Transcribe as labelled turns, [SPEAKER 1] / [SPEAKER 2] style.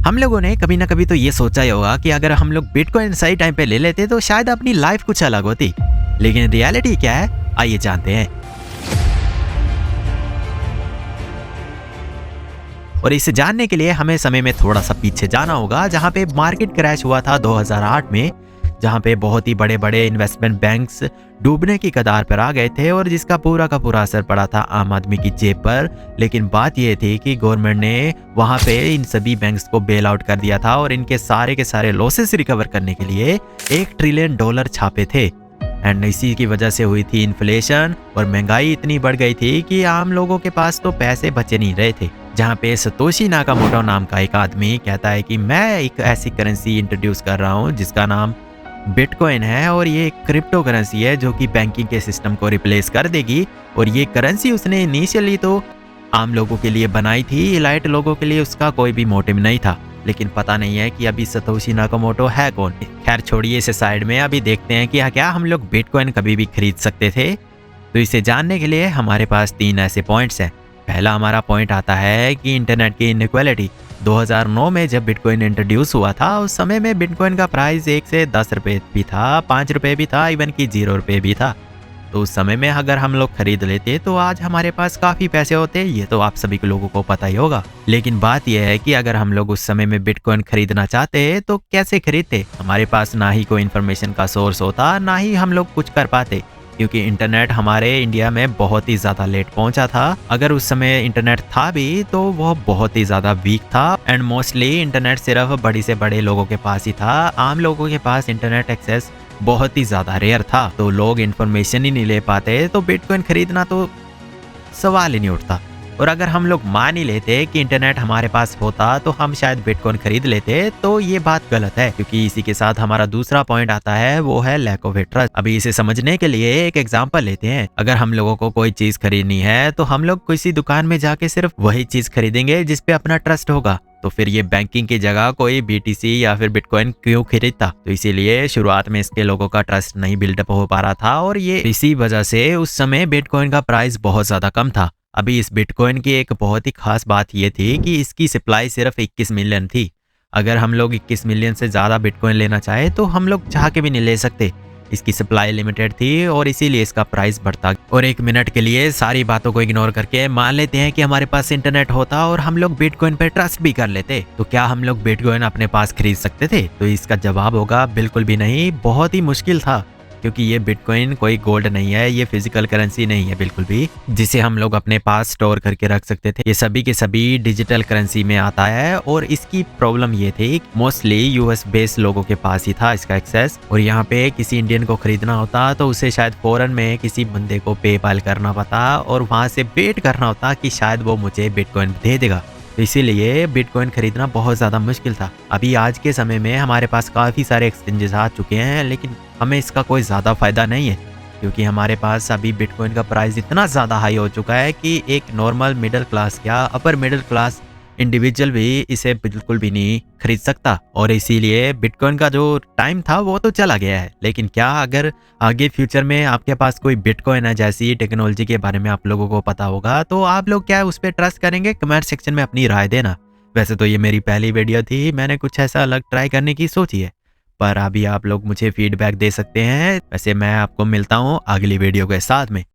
[SPEAKER 1] हम लोगों ने कभी ना कभी तो ये सोचा ही होगा कि अगर हम लोग बिटकॉइन सही टाइम पे ले लेते तो शायद अपनी लाइफ कुछ अलग होती। लेकिन रियलिटी क्या है, आइए जानते हैं। और इसे जानने के लिए हमें समय में थोड़ा सा पीछे जाना होगा, जहां पे मार्केट क्रैश हुआ था 2008 में, जहां पे बहुत ही बड़े बड़े इन्वेस्टमेंट बैंक्स डूबने की कगार पर आ गए थे और जिसका पूरा का पूरा असर पड़ा था आम आदमी की जेब पर। लेकिन बात यह थी कि गवर्नमेंट ने वहां पे इन सभी बैंक्स को बेल आउट कर दिया था और इनके सारे के सारे लॉसेस रिकवर करने के लिए $1 ट्रिलियन छापे थे। एंड इसी की वजह से हुई थी इन्फ्लेशन और महंगाई इतनी बढ़ गई थी कि आम लोगों के पास तो पैसे बचे नहीं रहे थे। जहाँ पे सतोशी नाकामोटो नाम का एक आदमी कहता है कि मैं एक ऐसी करेंसी इंट्रोड्यूस कर रहा हूँ जिसका नाम बिटकॉइन है और ये एक क्रिप्टो करेंसी है जो कि बैंकिंग के सिस्टम को रिप्लेस कर देगी। और ये करेंसी उसने इनिशियली तो आम लोगों के लिए बनाई थी, इलाइट लोगों के लिए उसका कोई भी मोटिव नहीं था। लेकिन पता नहीं है कि अभी सतोशी नाकामोटो है कौन। खैर छोड़िए इसे साइड में, अभी देखते हैं कि क्या हम लोग बिटकॉइन कभी भी खरीद सकते थे। तो इसे जानने के लिए हमारे पास 3 ऐसे पॉइंट्स हैं। पहला हमारा पॉइंट आता है कि इंटरनेट की इनइक्वालिटी। 2009 में जब बिटकॉइन इंट्रोड्यूस हुआ था उस समय में बिटकॉइन का प्राइस 1 से 10 रुपये भी था, 5 रुपये भी था, इवन कि 0 रुपये भी था। तो उस समय में अगर हम लोग खरीद लेते तो आज हमारे पास काफ़ी पैसे होते, ये तो आप सभी लोगों को पता ही होगा। लेकिन बात यह है कि अगर हम लोग उस समय में बिटकॉइन खरीदना चाहते तो कैसे खरीदते। हमारे पास ना ही कोई इन्फॉर्मेशन का सोर्स होता, ना ही हम लोग कुछ कर पाते, क्योंकि इंटरनेट हमारे इंडिया में बहुत ही ज़्यादा लेट पहुंचा था। अगर उस समय इंटरनेट था भी तो वह बहुत ही ज़्यादा वीक था एंड मोस्टली इंटरनेट सिर्फ बड़ी से बड़े लोगों के पास ही था। आम लोगों के पास इंटरनेट एक्सेस बहुत ही ज़्यादा रेयर था, तो लोग इन्फॉर्मेशन ही नहीं ले पाते, तो बिटकॉइन खरीदना तो सवाल ही नहीं उठता। और अगर हम लोग मान ही लेते कि इंटरनेट हमारे पास होता तो हम शायद बिटकॉइन खरीद लेते, तो ये बात गलत है, क्योंकि इसी के साथ हमारा दूसरा पॉइंट आता है, वो है लैक ऑफ ट्रस्ट। अभी इसे समझने के लिए एक एग्जांपल लेते हैं। अगर हम लोगों को कोई चीज खरीदनी है तो हम लोग किसी दुकान में जाके सिर्फ वही चीज खरीदेंगे जिसपे अपना ट्रस्ट होगा। तो फिर ये बैंकिंग की जगह कोई बीटीसी या फिर बिटकॉइन क्यों खरीदता। तो इसीलिए शुरुआत में इसके लोगों का ट्रस्ट नहीं बिल्डअप हो पा रहा था और ये इसी वजह से उस समय बिटकॉइन का प्राइस बहुत ज्यादा कम था। अभी इस बिटकॉइन की एक बहुत ही खास बात ये थी कि इसकी सप्लाई सिर्फ 21 मिलियन थी। अगर हम लोग 21 मिलियन से ज़्यादा बिटकॉइन लेना चाहे तो हम लोग चाह के भी नहीं ले सकते। इसकी सप्लाई लिमिटेड थी और इसीलिए इसका प्राइस बढ़ता। और 1 मिनट के लिए सारी बातों को इग्नोर करके मान लेते हैं कि हमारे पास इंटरनेट होता और हम लोग बिटकॉइन पर ट्रस्ट भी कर लेते, तो क्या हम लोग बिटकॉइन अपने पास खरीद सकते थे। तो इसका जवाब होगा बिल्कुल भी नहीं, बहुत ही मुश्किल था, क्योंकि ये बिटकॉइन कोई गोल्ड नहीं है, ये फिजिकल करेंसी नहीं है बिल्कुल भी, जिसे हम लोग अपने पास स्टोर करके रख सकते थे। ये सभी के सभी डिजिटल करेंसी में आता है और इसकी प्रॉब्लम ये थी मोस्टली यूएस बेस्ड लोगों के पास ही था इसका एक्सेस। और यहाँ पे किसी इंडियन को खरीदना होता तो उसे शायद फॉरेन में किसी बंदे को पेपाल करना पड़ता और वहां से वेट करना होता कि शायद वो मुझे बिटकॉइन दे देगा। तो इसीलिए बिटकॉइन खरीदना बहुत ज़्यादा मुश्किल था। अभी आज के समय में हमारे पास काफ़ी सारे एक्सचेंजेस आ चुके हैं, लेकिन हमें इसका कोई ज़्यादा फ़ायदा नहीं है, क्योंकि हमारे पास अभी बिटकॉइन का प्राइस इतना ज़्यादा हाई हो चुका है कि एक नॉर्मल मिडिल क्लास या अपर मिडिल क्लास इंडिविजुअल भी इसे बिल्कुल भी नहीं खरीद सकता। और इसीलिए बिटकॉइन का जो टाइम था वो तो चला गया है। लेकिन क्या अगर आगे फ्यूचर में आपके पास कोई बिटकॉइन है जैसी टेक्नोलॉजी के बारे में आप लोगों को पता होगा, तो आप लोग क्या उस पर ट्रस्ट करेंगे? कमेंट सेक्शन में अपनी राय देना। वैसे तो ये मेरी पहली वीडियो थी, मैंने कुछ ऐसा अलग ट्राई करने की सोची है, पर अभी आप लोग मुझे फीडबैक दे सकते हैं। वैसे मैं आपको मिलता हूँ अगली वीडियो के साथ में।